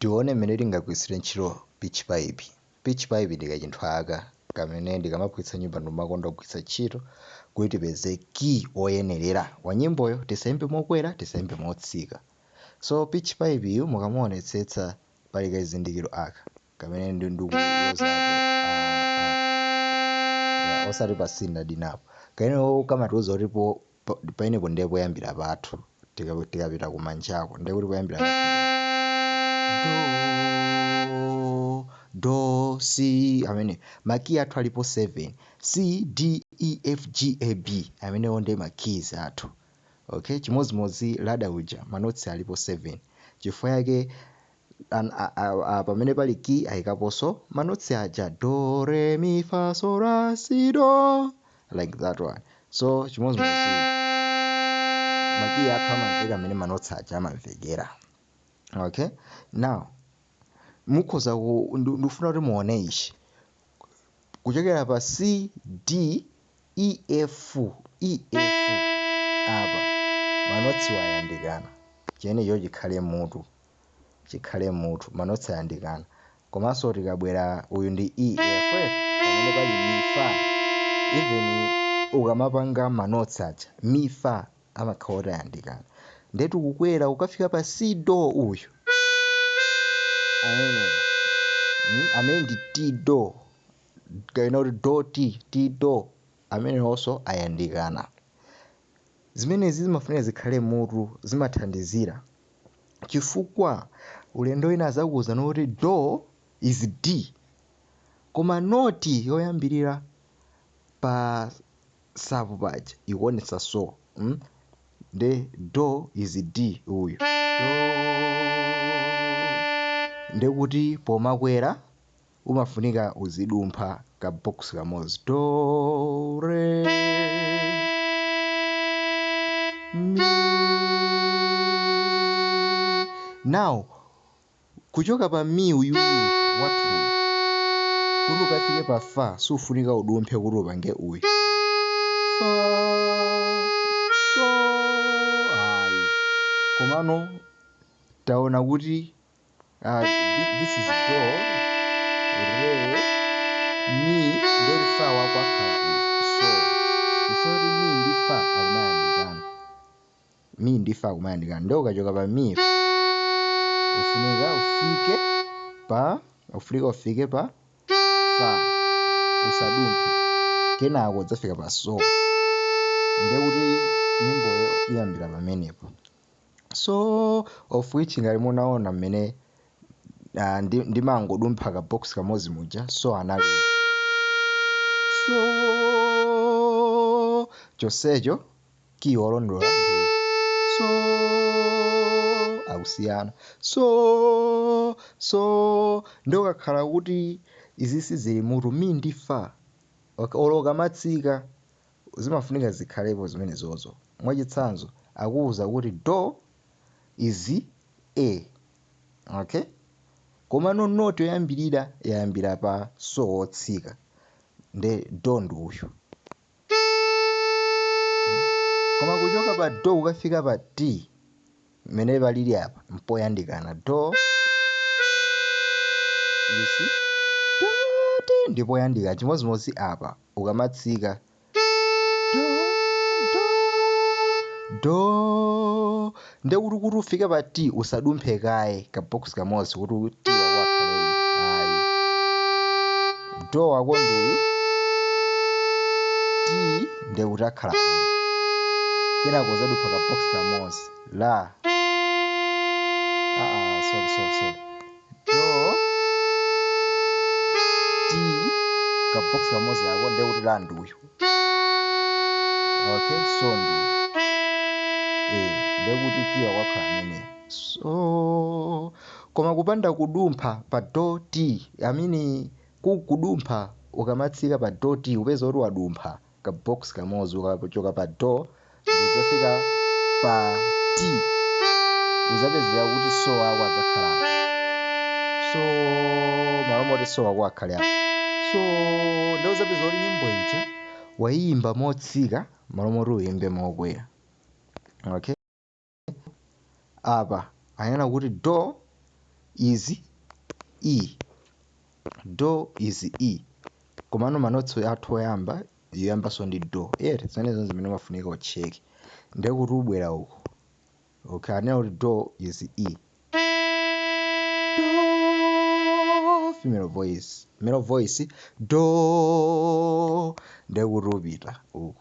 tione mmene tingagwiritsire ntchito pitch pipe. Pitch pipe ndi kachinthu aka kamene ndikamagwiritsa nyumba ndimakonda kugwiritsa ntchito kuti tipeze key oyenerera wa nyimboyo, tisayimbe mokwera tisayimbe motsika. So pitch pipe iyo mukamuonetsetsa pali kazindikiro aka kamene ndikulozapo osati pa C ndi napo kaene kamatiuza kuti paenepo ndiye poyambira pathu tikapita kumanjako ndiye kuti poyambira do C amene makiyi athu alipo 7 C D E F G A B amenewo ndiye makeys athu. Okay, chimodzimodzi lada uja manotsi alipo 7 chifukwa yake pamene pali key ayikaponso manotsi aja do re mi fa sol la si do like that one. So chimodzimodzi makiyi athu amamveka amene manotsi aja amamvekera. Okay, now mukhoza ndifuna kuti muone ichi kuchokera pa C D E F apa manotsi ayandikana chimenecho chikhale mutu manotsi ayandikana. Komanso tikabwera uyu ndi E F pamene pali mi fa, even ukamapanga manotsi aja mi fa amakhala oti ayandikana. Ndetu kukwera ukafika pa C do uyu amene ndi T do kaena kuti do T do amene also ayandikana. Zimenezi zimafunika zikhale mutu zimathandizira chifukwa ulendo wina azakuuza kuti do is D koma noti yoyambirira pa sapu paja ikuonetsa so nde do is D uyu ndekuti pomakwera umafunika uzidumpha ka box kamodzi do re mi. Now kuchoka pa mi uyu wathu kuti ukafike pa fa sufunika udumphe kuti upange uyu fa so ayi komano taona kuti this is do re mi ndeli fa wakwakhala so before mi ndi fa akumayandikana ndio ukachoka pa mi ufike pa fa usadumphe kenako udzafika pa so ndiye kuti nyimboyo iyambira pamenepo. So of which ngati munaona mmene ndimangodumpha ka box kamodzi muja so anali so chonsecho key olondola so akusiyana so ndio ukakhala kuti izi zili mutu mi ndi fa oloka matsika zimafunika zikhalepo zimenezozo. Mwachitsanzo akuuza kuti do is A, okay, komano noti yoyambirira yayambira pa so wotsika nde do ndi uyu. Koma kuchoka pa do ukafika pa D mmene palili apa mpoyandikana do you see do D ndipo yandika chimodzimodzi apa ukamatsika do nde kuti ufike pa T usadumphe kaye ka box kamodzi kuti T wakwakhala ayi do wako nduyu T nde kuti akhala uyu kenako uzadumpha ka box kamodzi la sorry do T ka box kamodzi yako nde kuti la nduyu okay so nduyu ndekuti kiwa wakhala amene so koma kupanda kudumpha pa do T amene kudumpha ukamatsika pa do T upeza kuti wadumpha ka box kamodzi ukachoka pa do udzafika pa T uzapezera kuti so wako adzakhala so malomoti so wako akhale apo so ndio uzapeza kuti nyimbo ija wayimba motsika malomoti uyimbe mokwera. Okay, apa ayenera kuti do is E. Do is E. Komano manotso athu oyamba yoyambaso ndi do. Zimenezo zimene mafunika ucheke. Ndiye kuti ubwera uko. Okay, anena kuti do is E. Do female voice. Male voice do. Ndiye kuti upita uko.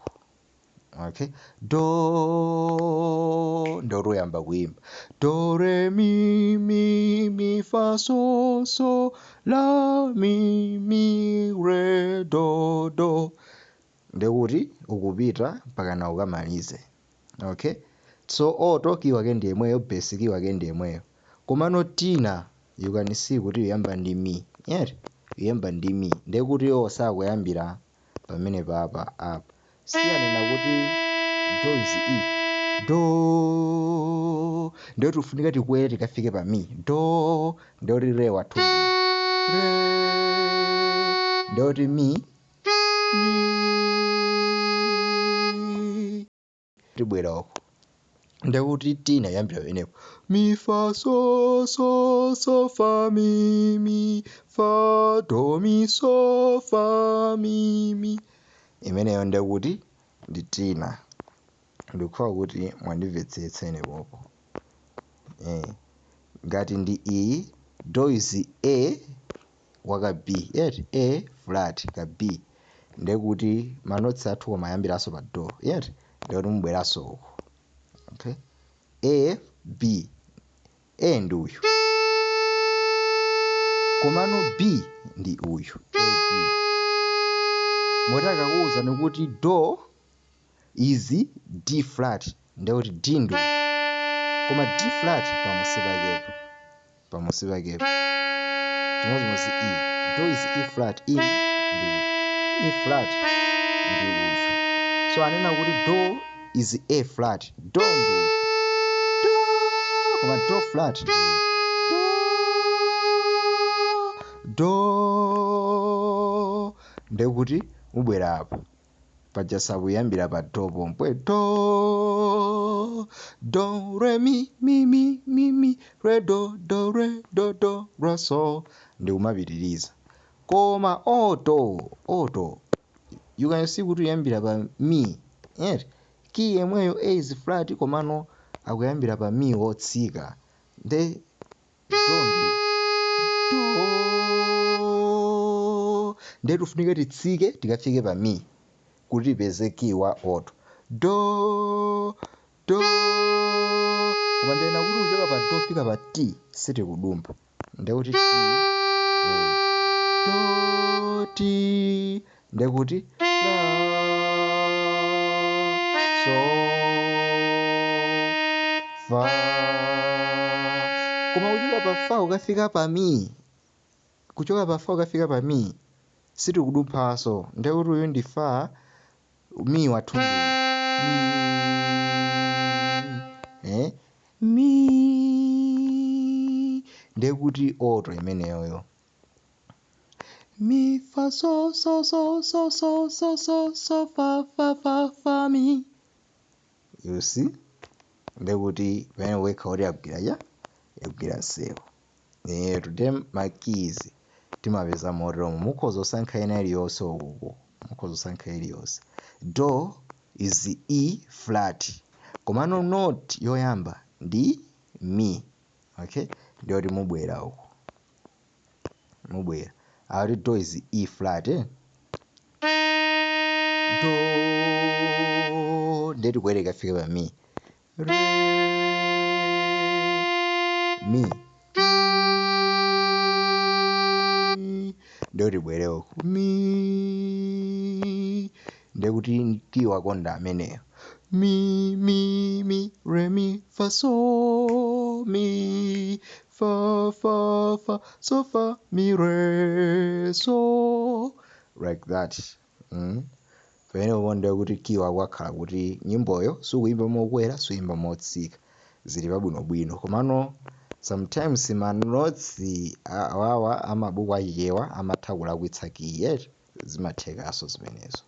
Okay, do ndo ruyamba kuimba do re mi fa so la mi re do ndekuti ukupita mpaka na ukamalize. Okay, so auto key wake ndi yemweyo, basic key wake ndi yemweyo, komano tina you can see kuti uyamba ndi mi. Uyamba ndi mi ndekuti yo sakuyambira pamene papa apa. Siyanena kuti do is E. Do ndio tufunika tikwere tikafike pa mi. Do ndio re wathu. Re ndio ti mi. Tibwera uko. Ndio kuti tina yambira penepo. Mi fa so fa mi fa do mi so fa mi. Imeneyo ndio kuti ndi tina. Ndikufuna kuti mwandimvetsetsene popo. Ngati ndi E, do is A waka B. A flat ka B. Ndiye kuti manotsi athu komayambiraso pa do. Ndiye kuti mubweraso uko. Okay, A B. A ndi uyu. Komano B ndi uyu. A B. Motaka kuuza nikuti do is D flat. Ndiye kuti D ndi koma D flat pamusipa kepo. Chimodzimodzi E. Do is E flat. E ndi E flat ndi uyu. So anena kuti do is A flat. Do ndi uyu. Do koma do flat ndi uyu. Do ndiye kuti ubwera apa. Paja sakuyambira pa do pomwe. Do re mi re do re do re so ndi kumapitiriza. Koma auto you can see kuti uyambira pa mi. Key yemweyo A is flat komano akuyambira pa mi wotsika. Nde do nde tufunika titsike tikafike pa mi kuti tipeze key wa auto. Do koma ndena kuti uchoka pa do fika pa T sitikudumpa. Ndiye kuti T do T ndiye kuti so fa. Koma kuchoka pa fa ukafika pa mi. Kuchoka pa fa ukafika pa mi sitikudumpanso. Ndiye kuti uyu ndi fa mi wathu mi. Ndiye kuti auto imeneyoyo. Mi fa so fa mi. You see? Ndiye kuti pamene wekha kuti yagwira nsewu. Today my keys timapeza motomo. Mukhoza kusankha ina iliyonse uko. Do is E flat. Komano note yoyamba ndi mi. Okay, ndiyo kuti mubwera uko. Ari do is E flat. Do ndiye kwere kafika pa mi. Re mi. Ndiyo kuti bwere uko. Mi. Ndiye kuti kiwa konda ameneyo. Mi re mi fa so mi fa so fa mi re so like that. Pamene ukonde kuti kiwa kwakhala kuti nyimboyo sukuyimba mokwera sukuyimba motsika zili pabwinobwino. Komano sometimes manotsi awawa amabuku achichewa amatha kulakwitsa kiyi zimathekaso zimenezo.